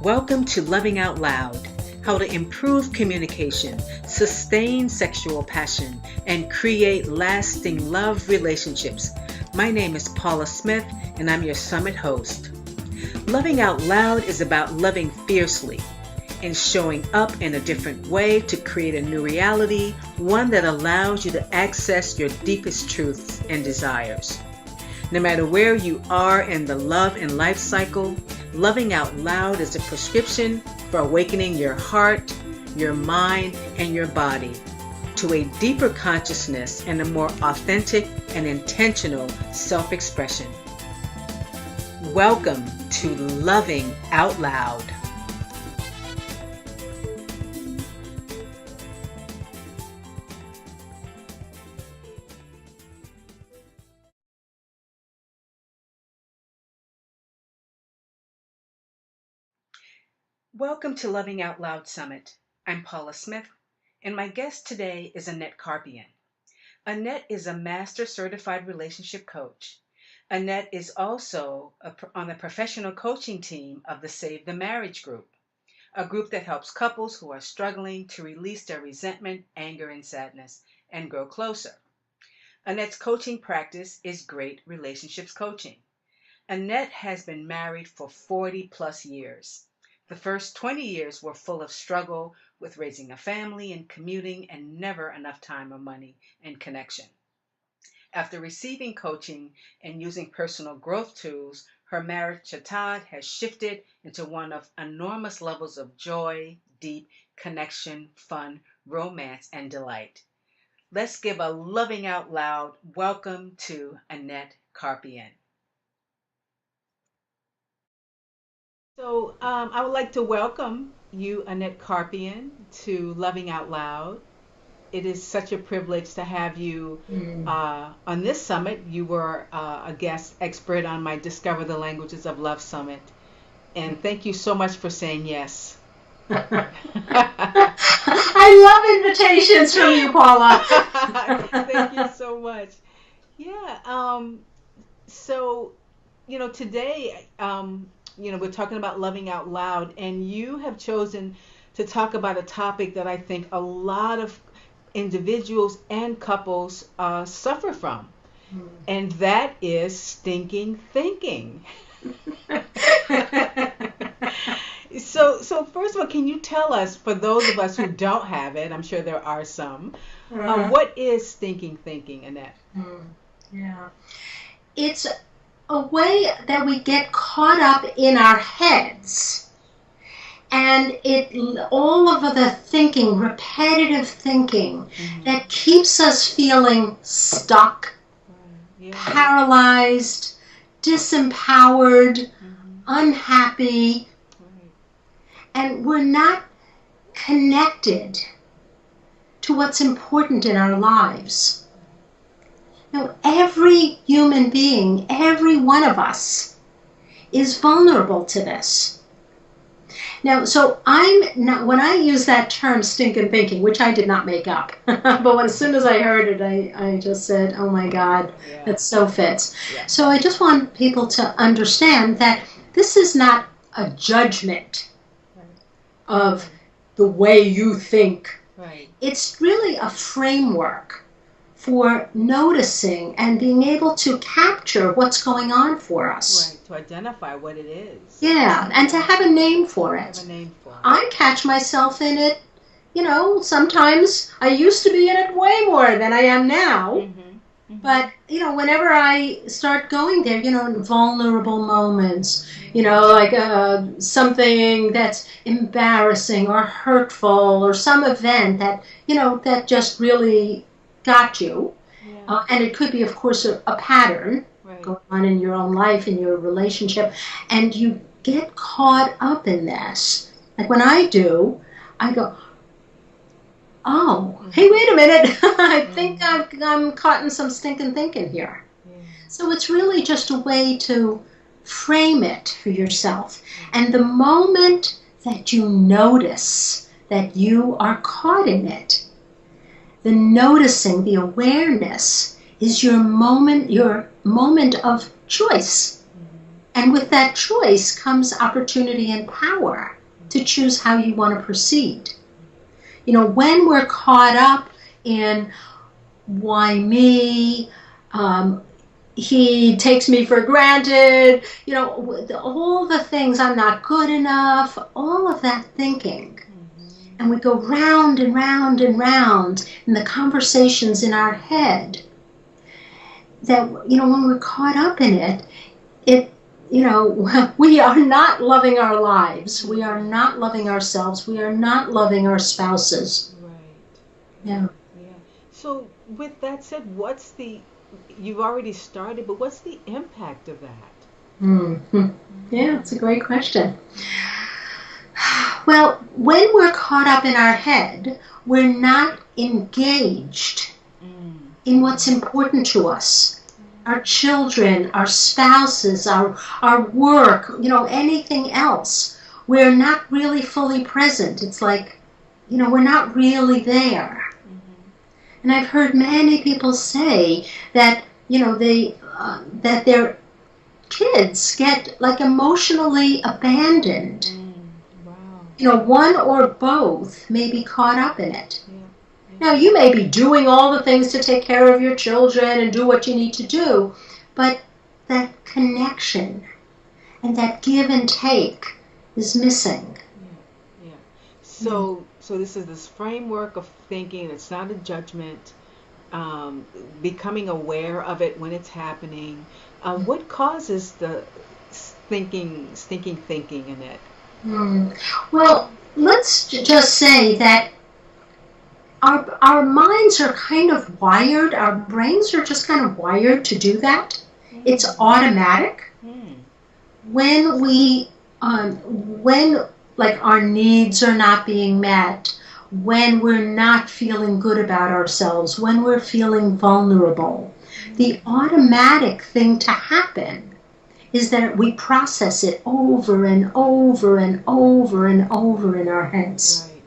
Welcome to Loving Out Loud, how to improve communication, sustain sexual passion, and create lasting love relationships. My name is Paula Smith, and I'm your summit host. Loving Out Loud is about loving fiercely and showing up in a different way to create a new reality, one that allows you to access your deepest truths and desires. No matter where you are in the love and life cycle, Loving Out Loud is a prescription for awakening your heart, your mind, and your body to a deeper consciousness and a more authentic and intentional self-expression. Welcome to Loving Out Loud. Welcome to Loving Out Loud Summit. I'm Paula Smith, and my guest today is Annette Carpien. Annette is a master certified relationship coach. Annette is also on the professional coaching team of the Save the Marriage group, a group that helps couples who are struggling to release their resentment, anger, and sadness and grow closer. Annette's coaching practice is Great Relationships Coaching. Annette has been married for 40 plus years. The first 20 years were full of struggle with raising a family and commuting and never enough time or money and connection. After receiving coaching and using personal growth tools, her marriage to Todd has shifted into one of enormous levels of joy, deep connection, fun, romance, and delight. Let's give a loving out loud welcome to Annette Carpien. So I would like to welcome you, Annette Carpien, to Loving Out Loud. It is such a privilege to have you on this summit. You were a guest expert on my Discover the Languages of Love Summit. And thank you so much for saying yes. I love invitations from you, Paula. Thank you so much. Yeah. So, today, we're talking about loving out loud, and you have chosen to talk about a topic that I think a lot of individuals and couples suffer from, and that is stinking thinking. So first of all, can you tell us, for those of us who don't have it, I'm sure there are some, what is stinking thinking, Annette? Yeah. It's a way that we get caught up in our heads, and all of the thinking, repetitive thinking, that keeps us feeling stuck, paralyzed, disempowered, unhappy, and we're not connected to what's important in our lives. Now, every human being, every one of us, is vulnerable to this. Now, so when I use that term, stinking thinking, which I did not make up, but as soon as I heard it, I just said, oh my God, that so fits. Yeah. So I just want people to understand that this is not a judgment of the way you think. Right. It's really a framework for noticing and being able to capture what's going on for us. Right, to identify what it is. Yeah, and to have a name for it. Have a name for it. I catch myself in it, sometimes I used to be in it way more than I am now. But, whenever I start going there, in vulnerable moments, like something that's embarrassing or hurtful or some event that, that just really got you. Yeah. And it could be, of course, a pattern going on in your own life, in your relationship, and you get caught up in this. Like when I do, I go, oh, hey, wait a minute. I think I'm caught in some stinking thinking here. So it's really just a way to frame it for yourself. And the moment that you notice that you are caught in it, the noticing, the awareness is your moment of choice. And with that choice comes opportunity and power to choose how you want to proceed. You know, when we're caught up in why me, he takes me for granted, you know, all the things, I'm not good enough, all of that thinking. And we go round and round and round in the conversations in our head that, you know, when we're caught up in it, you know, we are not loving our lives. We are not loving ourselves. We are not loving our spouses. Right. Yeah. Yeah. So with that said, you've already started, but what's the impact of that? Mm-hmm. Yeah, it's a great question. Well, when we're caught up in our head, we're not engaged in what's important to us. Our children, our spouses, our work, you know, anything else. We're not really fully present. It's like, you know, we're not really there. And I've heard many people say that, you know, that their kids get like emotionally abandoned. Wow. You know, one or both may be caught up in it. Yeah. Now, you may be doing all the things to take care of your children and do what you need to do, but that connection and that give and take is missing. Yeah. So this is this framework of thinking. It's not a judgment. Becoming aware of it when it's happening. What causes the thinking, Annette? Well, let's just say that our minds are kind of wired, our brains are just kind of wired to do that. It's automatic. When when like our needs are not being met, when we're not feeling good about ourselves, when we're feeling vulnerable, the automatic thing to happen is that we process it over and over and over and over in our heads. Right.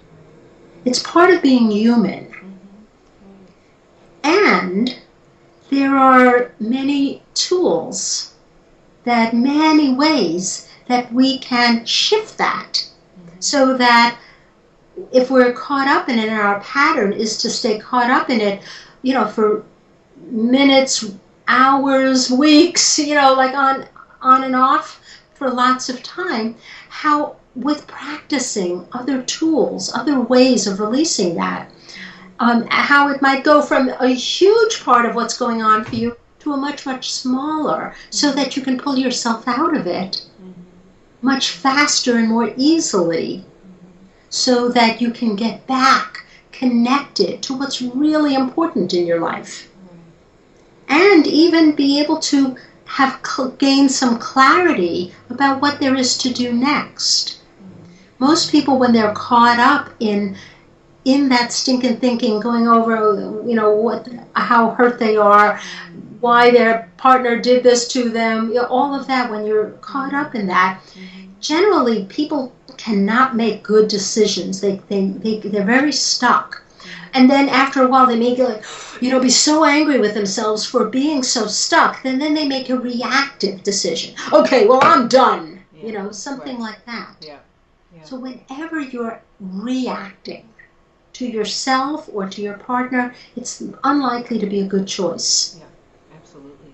It's part of being human. And there are many tools, many ways that we can shift that so that if we're caught up in it, and our pattern is to stay caught up in it, you know, for minutes, hours, weeks, you know, like on and off for lots of time, how with practicing other tools, other ways of releasing that, how it might go from a huge part of what's going on for you to a much, much smaller, so that you can pull yourself out of it much faster and more easily, so that you can get back connected to what's really important in your life. And even be able to gain some clarity about what there is to do next. Most people, when they're caught up in that stinking thinking, going over, you know, how hurt they are, why their partner did this to them, you know, all of that, when you're caught up in that, generally people cannot make good decisions. They're very stuck. And then after a while they may go, you know, be so angry with themselves for being so stuck. Then they make a reactive decision. Okay, well, I'm done. Yeah, you know, something like that. Yeah. Yeah. So whenever you're reacting to yourself or to your partner, it's unlikely to be a good choice. Yeah, absolutely.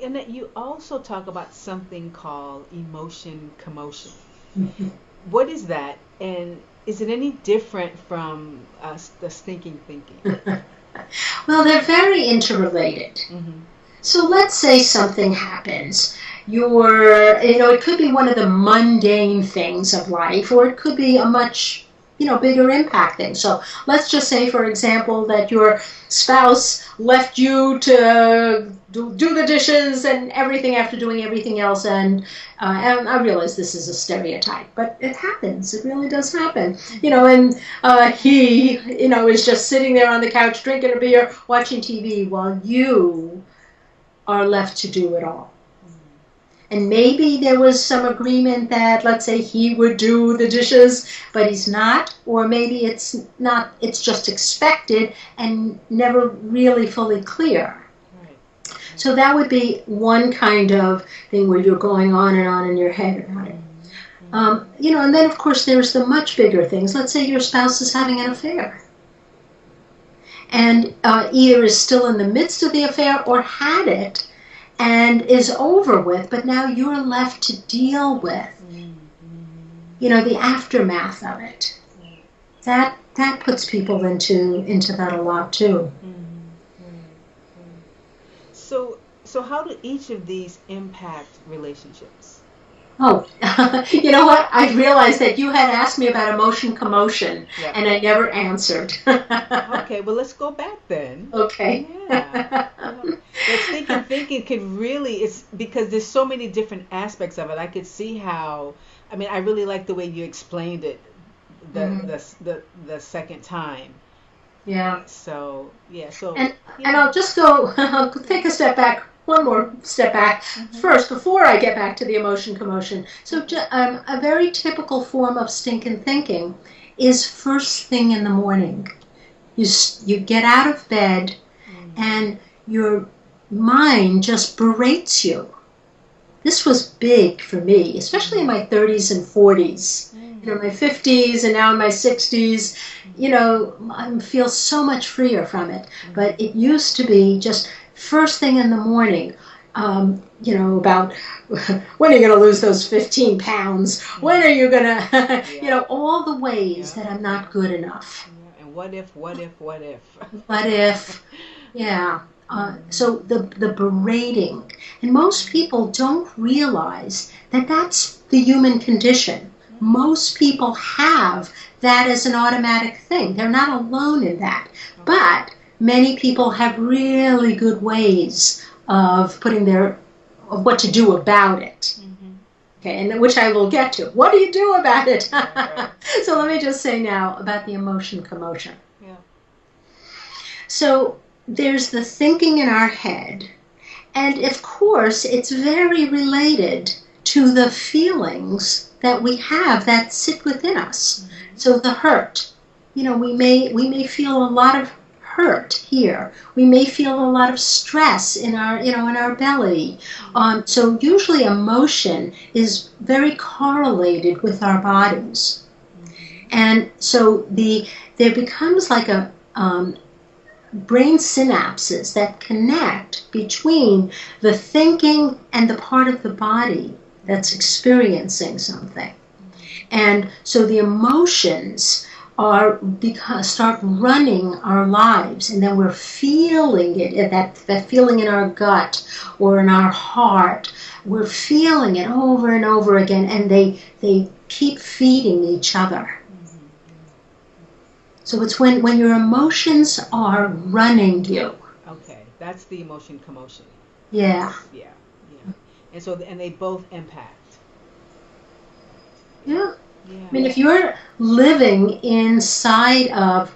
And that you also talk about something called emotion commotion. What is that? And is it any different from the stinking thinking? Well, they're very interrelated. So let's say something happens. It could be one of the mundane things of life, or it could be a much, bigger impact thing. So let's just say, for example, that your spouse left you to do the dishes and everything after doing everything else. And I realize this is a stereotype, but it happens. It really does happen. And he, is just sitting there on the couch drinking a beer, watching TV, while you are left to do it all. And maybe there was some agreement that, let's say, he would do the dishes, but he's not. Or maybe it's not, it's just expected and never really fully clear. Right. So that would be one kind of thing where you're going on in your head about it. And then of course there's the much bigger things. Let's say your spouse is having an affair, and either is still in the midst of the affair or had it and is over with, but now you're left to deal with, the aftermath of it. That puts people into that a lot too. So how do each of these impact relationships? Oh, you know what? I realized that you had asked me about emotion commotion, and I never answered. Okay, well, let's go back then. Okay. Yeah. That thinking can really, it's because there's so many different aspects of it. I could see how, I really like the way you explained it the second time. Yeah. So, yeah. And I'll just I'll take one more step back first before I get back to the emotion commotion. So a very typical form of stinking thinking is first thing in the morning. You get out of bed and your mind just berates you. This was big for me, especially in my 30s and 40s. My 50s and now in my 60s, I feel so much freer from it. But it used to be just first thing in the morning, about when are you going to lose those 15 pounds? When are you going to, all the ways that I'm not good enough. And what if? What if? Yeah. So the berating. And most people don't realize that that's the human condition. Most people have that as an automatic thing. They're not alone in that. But many people have really good ways of of what to do about it. Okay, and which I will get to. What do you do about it? Right. So let me just say now about the emotion commotion. Yeah. So there's the thinking in our head, and of course it's very related to the feelings that we have that sit within us. So the hurt, we may feel a lot of hurt here. We may feel a lot of stress in our belly. So usually emotion is very correlated with our bodies. And so there becomes like a brain synapses that connect between the thinking and the part of the body that's experiencing something. And so the emotions start running our lives, and then we're feeling it, that feeling in our gut or in our heart. We're feeling it over and over again, and they keep feeding each other. So it's when your emotions are running you. Okay, that's the emotion commotion. Yeah. Yeah. And they both impact. Yeah. If you're living inside of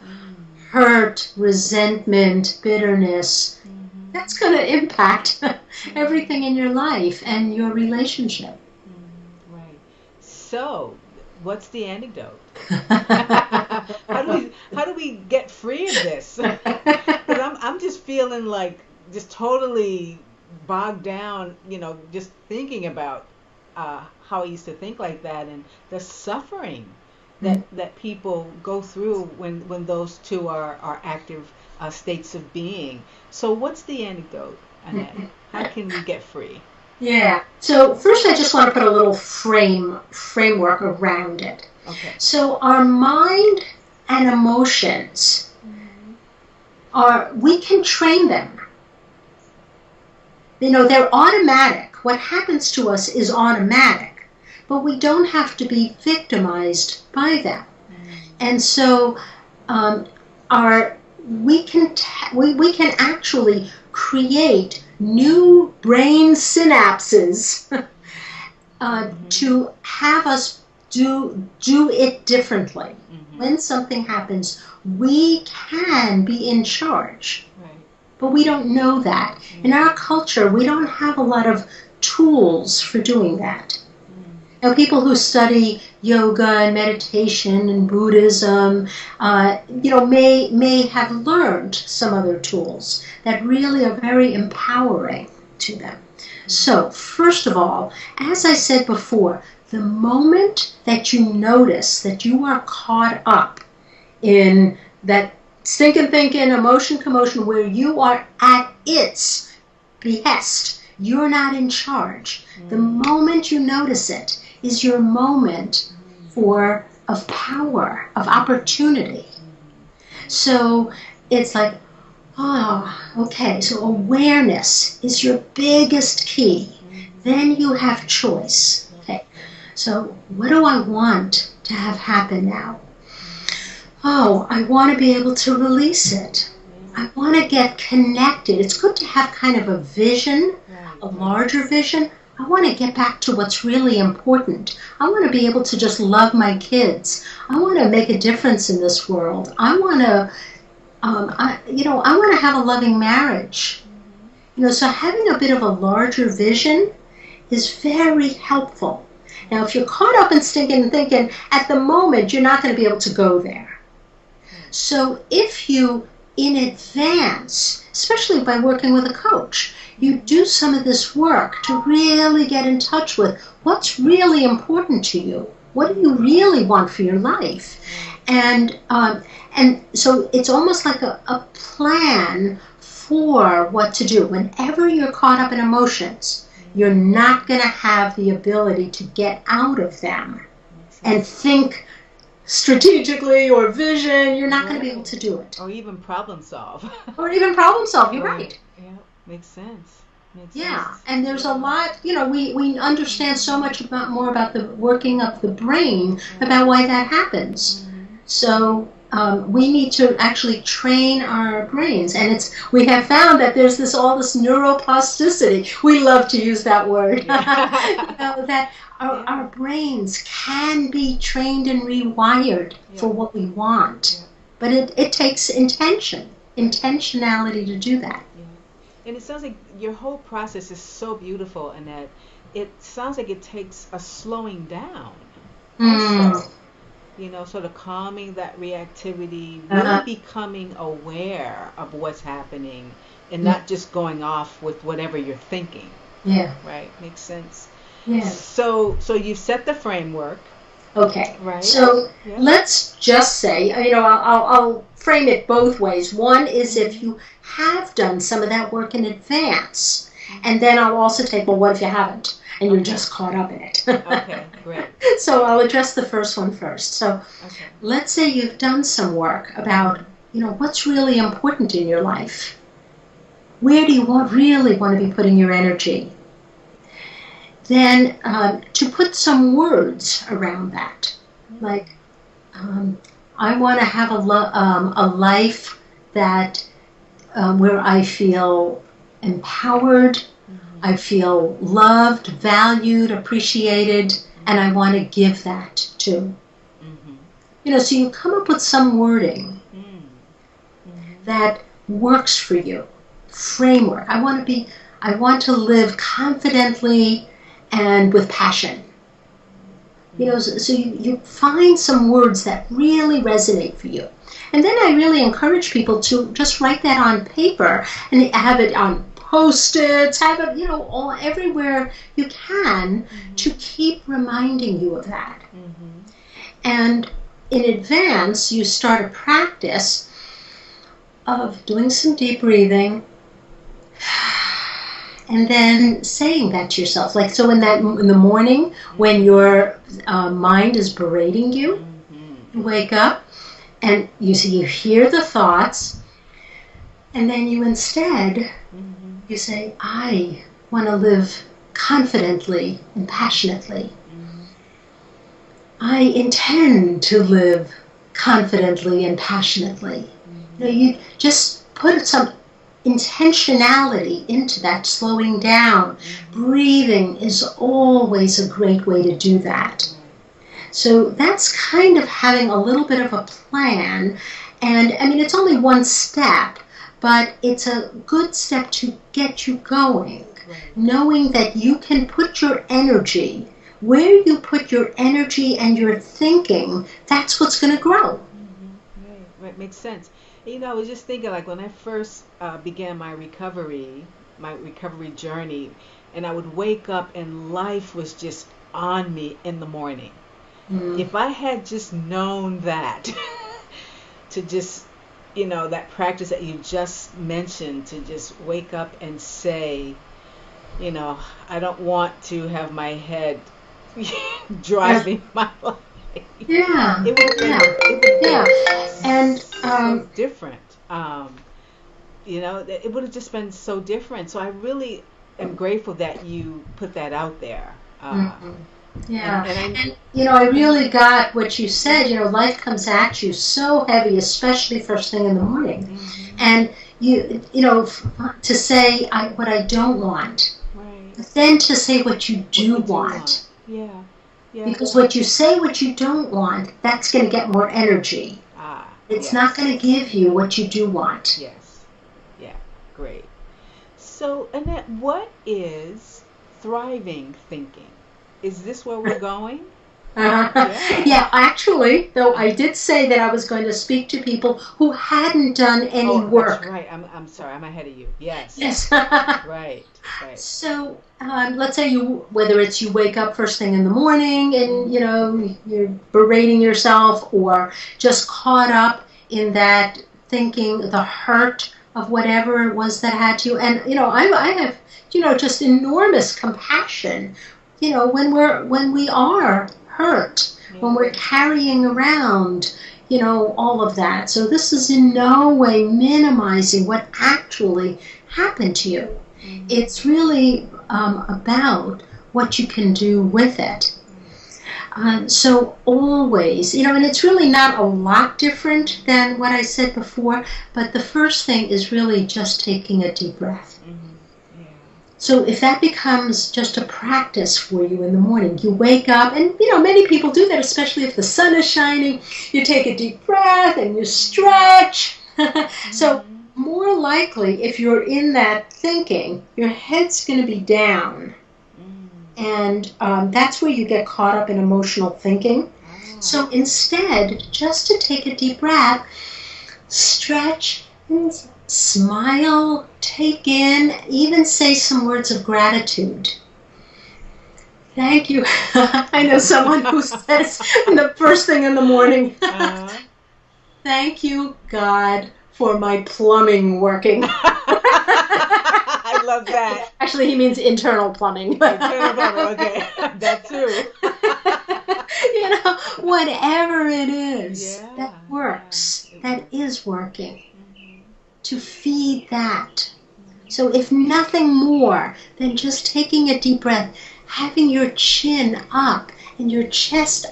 hurt, resentment, bitterness, that's going to impact everything in your life and your relationship. Right. So, what's the antidote? How do we get free of this? Because I'm just feeling like just totally bogged down, just thinking about how I used to think like that, and the suffering that people go through when those two are active states of being. So what's the antidote, Annette? How can we get free? Yeah. So first I just want to put a little framework around it. Okay. So our mind and emotions we can train them. They're automatic. What happens to us is automatic, but we don't have to be victimized by them. And so we can actually create new brain synapses to have us do it differently. When something happens, we can be in charge. But we don't know that. In our culture, we don't have a lot of tools for doing that. Now, people who study yoga and meditation and Buddhism, may have learned some other tools that really are very empowering. to them. So, first of all, as I said before, the moment that you notice that you are caught up in that stinking thinking, emotion, commotion, where you are at its behest, you're not in charge. The moment you notice it is your moment of power, of opportunity. So it's like, oh, okay, so awareness is your biggest key. Then you have choice. Okay, so what do I want to have happen now? Oh, I want to be able to release it. I want to get connected. It's good to have kind of a vision, a larger vision. I want to get back to what's really important. I want to be able to just love my kids. I want to make a difference in this world. I want to, I want to have a loving marriage. So having a bit of a larger vision is very helpful. Now, if you're caught up in stinking thinking, at the moment, you're not going to be able to go there. So if you, in advance, especially by working with a coach, you do some of this work to really get in touch with what's really important to you. What do you really want for your life? And so it's almost like a plan for what to do. Whenever you're caught up in emotions, you're not going to have the ability to get out of them and think strategically or vision. You're not going to be able to do it. Or even problem solve. You're right. Yeah, makes sense. And there's a lot, we understand so much more about the working of the brain, about why that happens. So we need to actually train our brains, and we have found that there's all this neuroplasticity. We love to use that word. That our brains can be trained and rewired for what we want, but it takes intentionality to do that. And it sounds like your whole process is so beautiful, Annette. It sounds like it takes a slowing down. Also, sort of calming that reactivity, really becoming aware of what's happening and not just going off with whatever you're thinking. Yeah. Right? Makes sense. Yeah. So you've set the framework. Okay. Right. So let's just say, I'll frame it both ways. One is if you have done some of that work in advance, and then I'll also take, well, what if you haven't, and you're just caught up in it? Okay, great. So I'll address the first one first. So let's say you've done some work about, what's really important in your life. Where do you really want to be putting your energy? Then to put some words around that, like I want to have a life that where I feel empowered, I feel loved, valued, appreciated, and I want to give that too. So you come up with some wording that works for you. Framework. I want to live confidently and with passion. So you find some words that really resonate for you. And then I really encourage people to just write that on paper and have it on Post-its, have it, all everywhere you can to keep reminding you of that. And in advance, you start a practice of doing some deep breathing and then saying that to yourself. Like, so in the morning when your mind is berating you, you wake up and you hear the thoughts, and then you instead, you say, I want to live confidently and passionately. I intend to live confidently and passionately. You just put some intentionality into that, slowing down. Breathing is always a great way to do that. So that's kind of having a little bit of a plan. And it's only one step, but it's a good step to get you going. Knowing that you can put your energy, where you put your energy and your thinking, that's what's going to grow. Right, makes sense. I was just thinking, like, when I first began my recovery, my recovery journey, and I would wake up and life was just on me in the morning. If I had just known that, to just, that practice that you just mentioned, to just wake up and say, I don't want to have my head driving my life. Yeah. It would have been And so different. It would have just been so different. So I really am grateful that you put that out there. Yeah, and I really got what you said. Life comes at you so heavy, especially first thing in the morning, and to say what I don't want, right. but then to say what you do want. Yeah. Because what you say, what you don't want, that's going to get more energy. It's not going to give you what you do want. Yes. Yeah. Great. So, Annette, what is thriving thinking? Is this where we're going? Yeah, actually, though I did say that I was going to speak to people who hadn't done any work. That's right. I'm sorry. I'm ahead of you. Yes. Right. So let's say whether it's you wake up first thing in the morning and you're berating yourself, or just caught up in that thinking, the hurt of whatever it was that had you. And I have just enormous compassion. When we are hurt, when we're carrying around, all of that. So this is in no way minimizing what actually happened to you. It's really about what you can do with it. So always, and it's really not a lot different than what I said before, but the first thing is really just taking a deep breath. So if that becomes just a practice for you in the morning, you wake up, and many people do that, especially if the sun is shining. You take a deep breath and you stretch. So more likely, if you're in that thinking, your head's going to be down. And that's where you get caught up in emotional thinking. So instead, just to take a deep breath, stretch and smile, take in, even say some words of gratitude. Thank you. I know someone who says the first thing in the morning, thank you, God, for my plumbing working. I love that. Actually, he means internal plumbing. Internal plumbing, okay. That too. Whatever it is that works, that is working. To feed that. So if nothing more than just taking a deep breath, having your chin up and your chest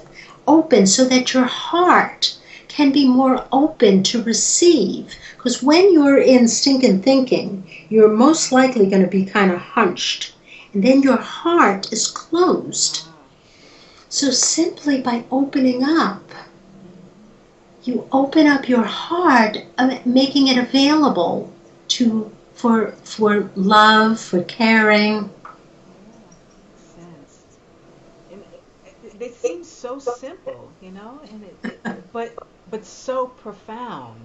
open so that your heart can be more open to receive. Because when you're in stinking thinking, you're most likely going to be kind of hunched. And then your heart is closed. So simply by opening up, you open up your heart, making it available for love, for caring. They seem so simple, but so profound.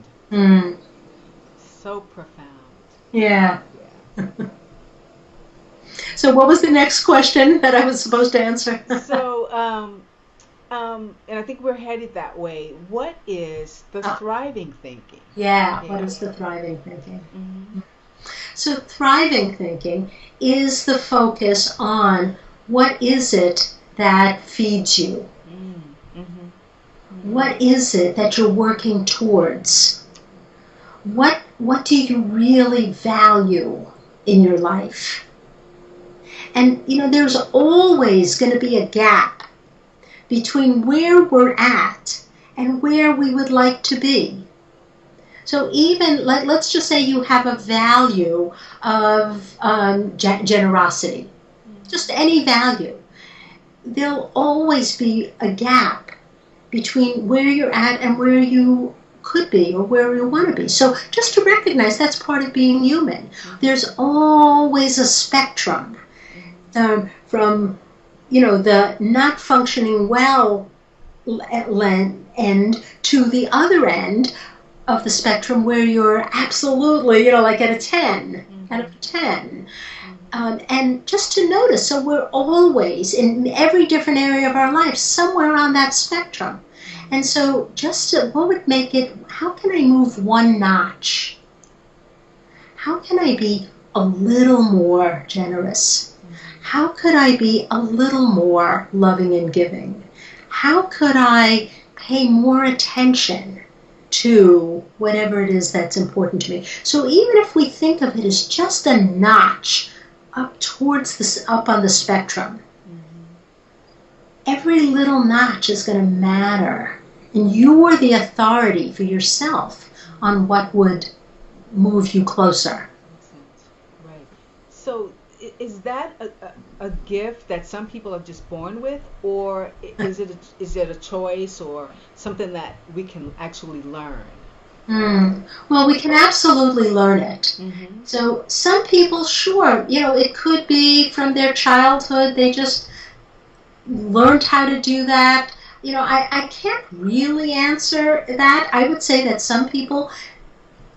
So profound. Yeah. So what was the next question that I was supposed to answer? So, and I think we're headed that way. What is the thriving thinking? Yeah, what is the thriving thinking? So thriving thinking is the focus on what is it that feeds you? What is it that you're working towards? What do you really value in your life? And, there's always going to be a gap between where we're at and where we would like to be. So even, let's just say you have a value of generosity, just any value. There'll always be a gap between where you're at and where you could be or where you want to be. So just to recognize that's part of being human. There's always a spectrum from the not functioning well end to the other end of the spectrum where you're absolutely, like at a 10, out of a 10. And just to notice, so we're always in every different area of our life, somewhere on that spectrum. And so what would make it, how can I move one notch? How can I be a little more generous? How could I be a little more loving and giving? How could I pay more attention to whatever it is that's important to me? So even if we think of it as just a notch up on the spectrum, every little notch is going to matter. And you are the authority for yourself on what would move you closer. Right. So is that a gift that some people are just born with, or is it a choice or something that we can actually learn? Well, we can absolutely learn it. So some people, sure, it could be from their childhood. They just learned how to do that. I can't really answer that. I would say that some people,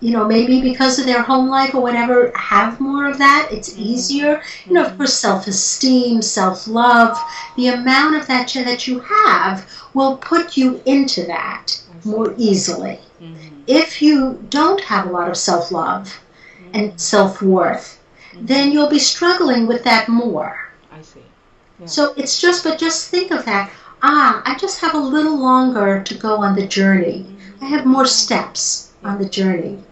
maybe because of their home life or whatever, have more of that. It's easier. Of course, self-esteem, self-love, the amount of that you have will put you into that more easily. If you don't have a lot of self-love and self-worth, then you'll be struggling with that more. I see. Yeah. So it's just think of that. I just have a little longer to go on the journey. I have more steps on the journey.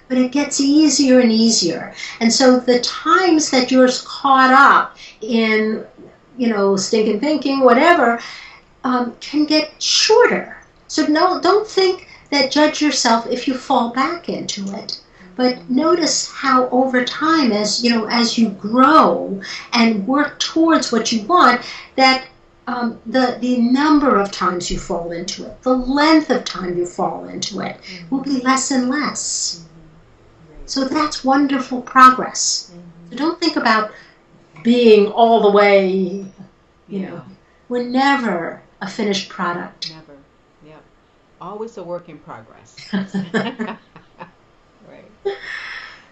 But it gets easier and easier. And so the times that you're caught up in, stinking thinking, whatever, can get shorter. So don't think that judge yourself if you fall back into it. But notice how over time, as you grow and work towards what you want, that the number of times you fall into it, the length of time you fall into it, will be less and less. So that's wonderful progress. So don't think about being all the way, we're never a finished product. Never. Yep. Always a work in progress. Right.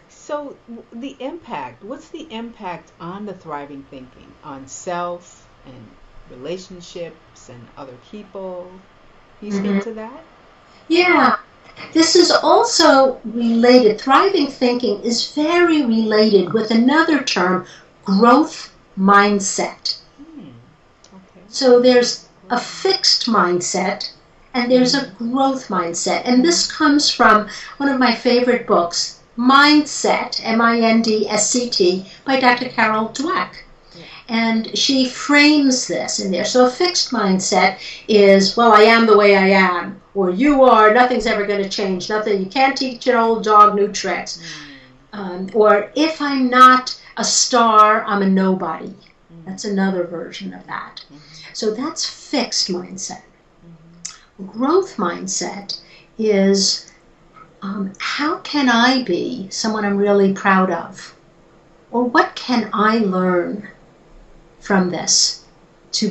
So what's the impact on the thriving thinking, on self and relationships and other people? Can you speak to that? Yeah. This is also related. Thriving thinking is very related with another term, growth mindset. Okay. So there's a fixed mindset and there's a growth mindset. And this comes from one of my favorite books, Mindset, M-I-N-D-S-C-T, by Dr. Carol Dweck. And she frames this in there. So a fixed mindset is, well, I am the way I am, or you are, nothing's ever going to change, nothing, you can't teach an old dog new tricks. Or if I'm not a star, I'm a nobody. That's another version of that. So that's fixed mindset. Growth mindset is, how can I be someone I'm really proud of? Or what can I learn from this to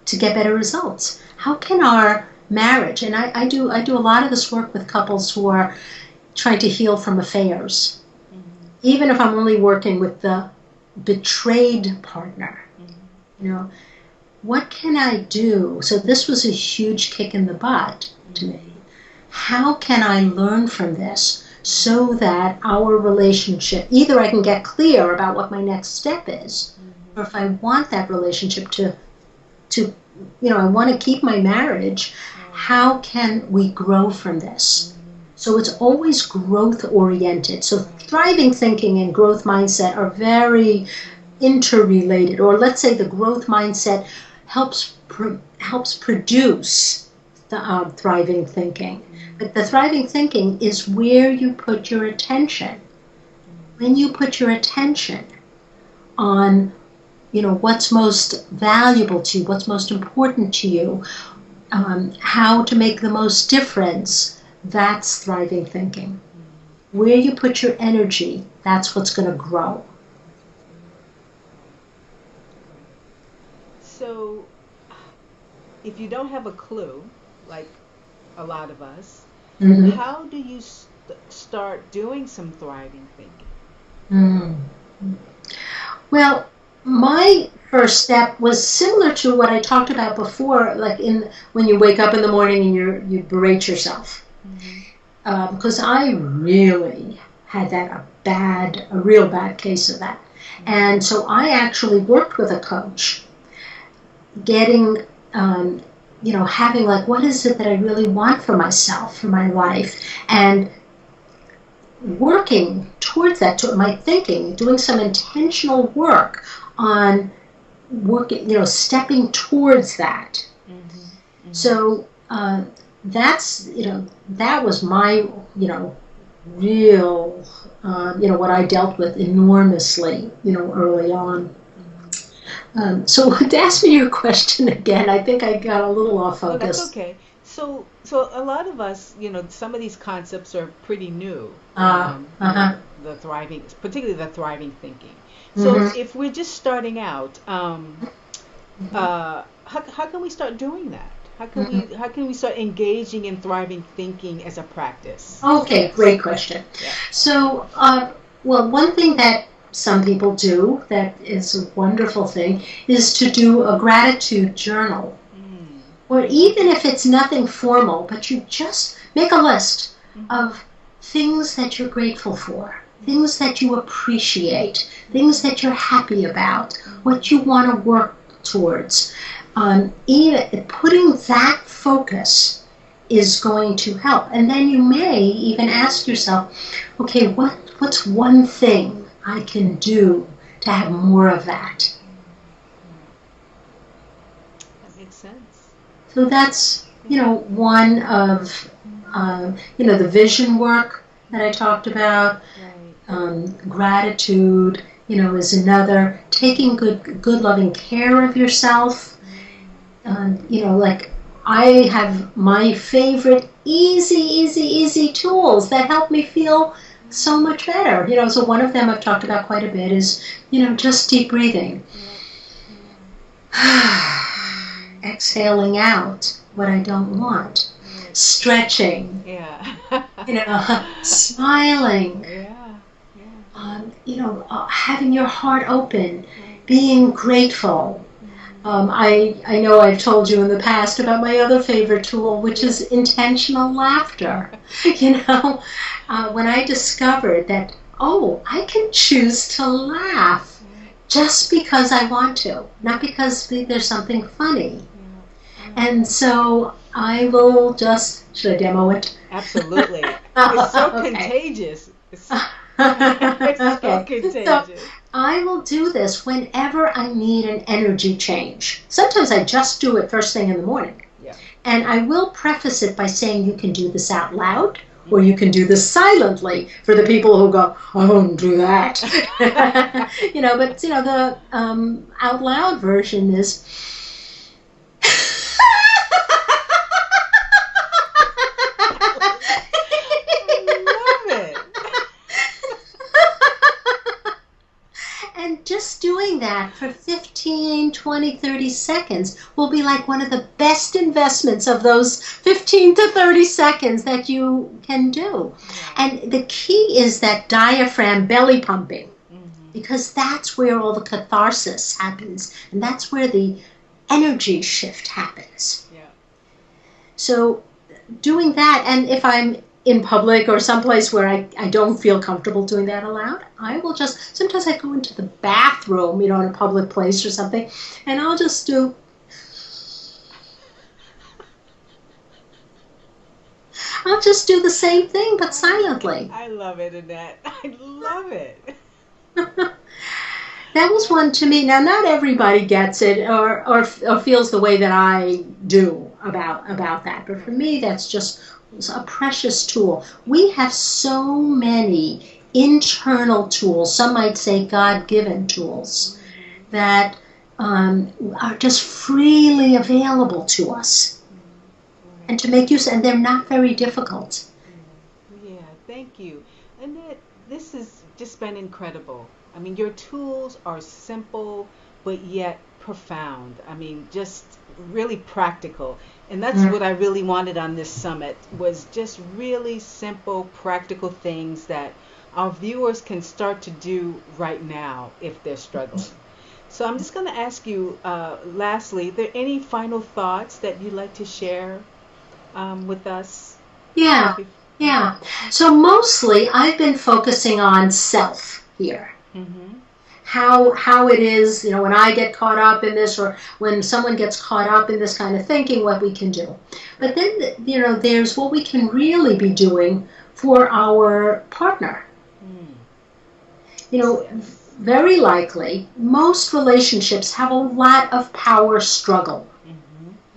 get better results? How can our marriage, and I do a lot of this work with couples who are trying to heal from affairs, even if I'm only working with the betrayed partner, what can I do? So this was a huge kick in the butt to me. How can I learn from this so that our relationship, either I can get clear about what my next step is, or if I want that relationship to I want to keep my marriage, how can we grow from this? So it's always growth oriented. So thriving thinking and growth mindset are very interrelated. Or let's say the growth mindset helps produce the thriving thinking. But the thriving thinking is where you put your attention. When you put your attention on what's most valuable to you, what's most important to you, how to make the most difference, that's thriving thinking. Where you put your energy, that's what's going to grow. So if you don't have a clue, like a lot of us, Mm-hmm. How do you start doing some thriving thinking? Mm-hmm. Well, my first step was similar to what I talked about before, like in when you wake up in the morning and you berate yourself, Mm-hmm. because I really had a real bad case of that, and so I actually worked with a coach, getting, um, having like, what is it that I really want for myself, for my life, and working towards that, to my thinking, doing some intentional work on working, stepping towards that. Mm-hmm. Mm-hmm. So that was my, real, what I dealt with enormously, early on. Mm-hmm. So to ask me your question again, I think I got a little off No, that's focus. okay. So a lot of us, some of these concepts are pretty new. Uh-huh. The thriving, particularly the thriving thinking. So Mm-hmm. if we're just starting out, how can we start doing that? Mm-hmm. How can we start engaging in thriving thinking as a practice? Okay, great question. Yeah. So, well, one thing that some people do that is a wonderful thing is to do a gratitude journal. Mm. Or even if it's nothing formal, but you just make a list Mm-hmm. of things that you're grateful for, things that you appreciate, things that you're happy about, Mm-hmm. what you want to work towards. Even putting that focus is going to help. And then you may even ask yourself, okay, what's one thing I can do to have more of that? That makes sense. So that's, Yeah. one of, the vision work that I talked about. Right. Gratitude, is another. Taking good, loving care of yourself. Like I have my favorite easy tools that help me feel so much better. So one of them I've talked about quite a bit is, just deep breathing. Yep. Yeah. Mm-hmm. Exhaling out what I don't want. Right. Stretching, Yeah. smiling, Yeah. Yeah. having your heart open, Right. being grateful. Mm-hmm. I know I've told you in the past about my other favorite tool, which Yeah. is intentional laughter. When I discovered that, oh, I can choose to laugh Yeah. just because I want to, not because there's something funny. Yeah. Yeah. And so I will just, should I demo it? Absolutely. It's so Okay. contagious. It's so Okay. So contagious. I will do this whenever I need an energy change. Sometimes I just do it first thing in the morning. Yeah. And I will preface it by saying you can do this out loud or Mm-hmm. you can do this silently for the people who go, I won't do that. But the out loud version is I love it. And just doing that for 15, 20, 30 seconds will be like one of the best investments of those 15 to 30 seconds that you can do. Yeah. And the key is that diaphragm belly pumping, Mm-hmm. because that's where all the catharsis happens. And that's where the energy shift happens. Yeah. So doing that, and if I'm in public or someplace where I don't feel comfortable doing that aloud, I will just, sometimes I go into the bathroom, in a public place or something, and I'll just do, the same thing, but silently. I love it, Annette. I love it. That was one to me. Now, not everybody gets it or feels the way that I do about that. But for me, that's just a precious tool. We have so many internal tools, some might say God-given tools, Mm-hmm. that are just freely available to us Mm-hmm. and Right. to make use, and they're not very difficult. Yeah. Yeah. Thank you. Annette, this has just been incredible. I mean, your tools are simple, but yet profound. I mean, just really practical. And that's what I really wanted on this summit, was just really simple, practical things that our viewers can start to do right now if they're struggling. So I'm just going to ask you, lastly, are there any final thoughts that you'd like to share with us? Yeah, yeah. So mostly I've been focusing on self here. Mm-hmm. How it is, when I get caught up in this, or when someone gets caught up in this kind of thinking, what we can do. But then, there's what we can really be doing for our partner. Very likely, most relationships have a lot of power struggle.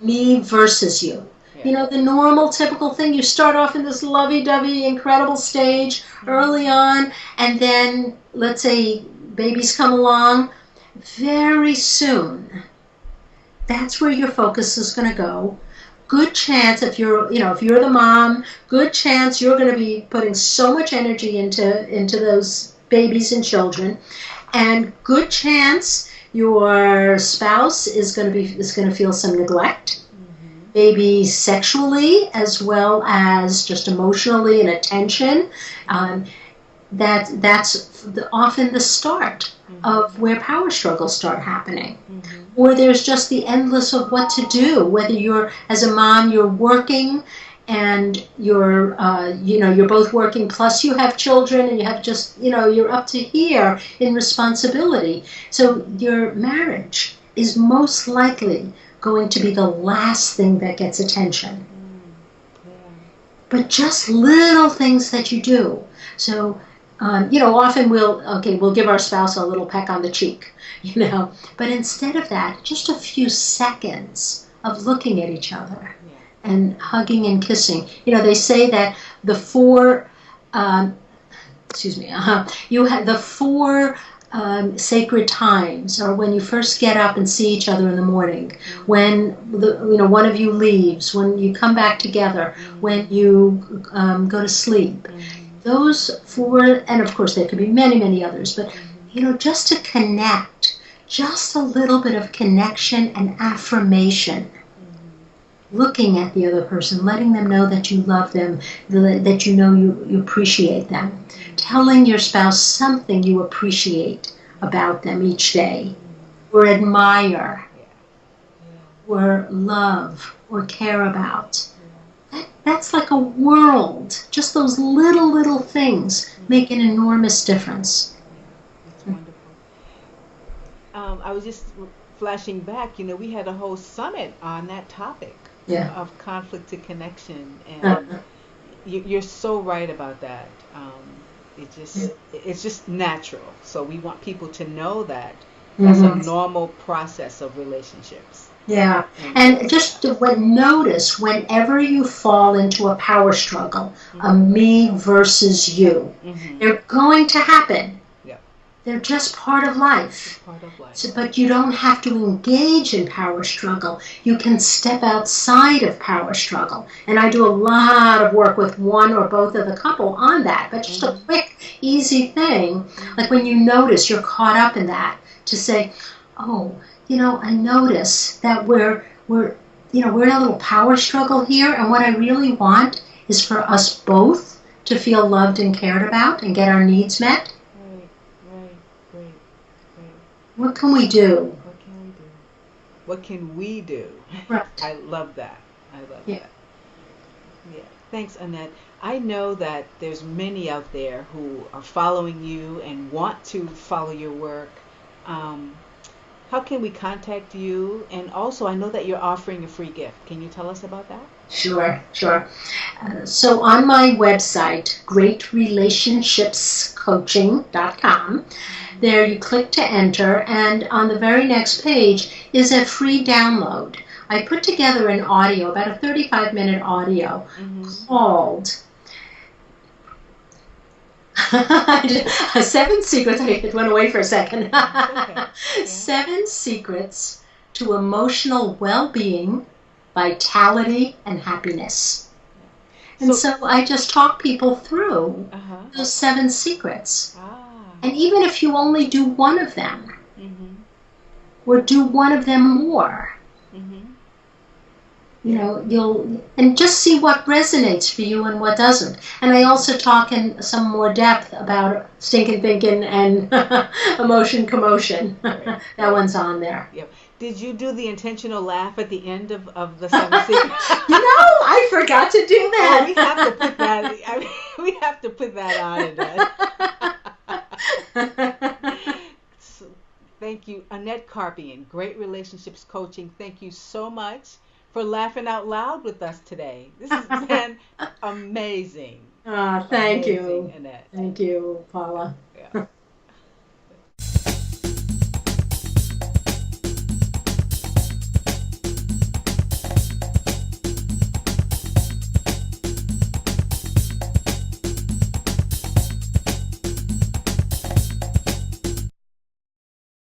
Me versus you. The normal, typical thing, you start off in this lovey-dovey, incredible stage early on, and then, let's say, babies come along, very soon, that's where your focus is going to go. Good chance, if you're the mom, good chance you're going to be putting so much energy into those babies and children, and good chance your spouse is going to feel some neglect. Maybe sexually as well as just emotionally and attention. That's often the start of where power struggles start happening. Or there's just the endless of what to do. Whether you're, as a mom, you're working and you're both working, plus you have children, and you have just, you're up to here in responsibility. So your marriage is most likely going to be the last thing that gets attention. But just little things that you do. So, often we'll give our spouse a little peck on the cheek, But instead of that, just a few seconds of looking at each other and hugging and kissing. They say that the four, you have the four sacred times, or when you first get up and see each other in the morning, when one of you leaves, when you come back together, when you go to sleep. Those four, and of course there could be many, many others, but just to connect, just a little bit of connection and affirmation. Looking at the other person, letting them know that you love them, that you appreciate them. Telling your spouse something you appreciate about them each day, or admire, or love, or care about. That's like a world. Just those little things make an enormous difference. That's wonderful. I was just flashing back, we had a whole summit on that topic of conflict to connection, and you're so right about that. It's just natural. So we want people to know that that's a normal process of relationships. Yeah, and just notice whenever you fall into a power struggle, a me versus you, they're going to happen. They're just part of life. So, but you don't have to engage in power struggle. You can step outside of power struggle. And I do a lot of work with one or both of the couple on that. But just a quick, easy thing, like when you notice you're caught up in that, to say, oh, I notice that we're in a little power struggle here, and what I really want is for us both to feel loved and cared about and get our needs met. What can we do? What can we do? Right. I love that. Yeah. Thanks, Annette. I know that there's many out there who are following you and want to follow your work. How can we contact you? And also, I know that you're offering a free gift. Can you tell us about that? Sure. So on my website, greatrelationshipscoaching.com, there you click to enter, and on the very next page is a free download. I put together an audio, about a 35-minute audio, called 7 Secrets. It went away for a second. Okay. 7 Secrets to Emotional Well-Being, Vitality, and Happiness. And so I just talk people through those 7 secrets. And even if you only do one of them, or do one of them more. Mm-hmm. You know, and just see what resonates for you and what doesn't. And I also talk in some more depth about stinking thinking and emotion commotion. That one's on there. Yep. Did you do the intentional laugh at the end of the 7 secrets? No, I forgot to do that. Oh, we have to put that. I mean, we have to put that on. So, thank you, Annette Carpien, Great Relationships Coaching. Thank you so much for laughing out loud with us today. This has been amazing. Thank Amazing, you. Annette. Thank you, Paula.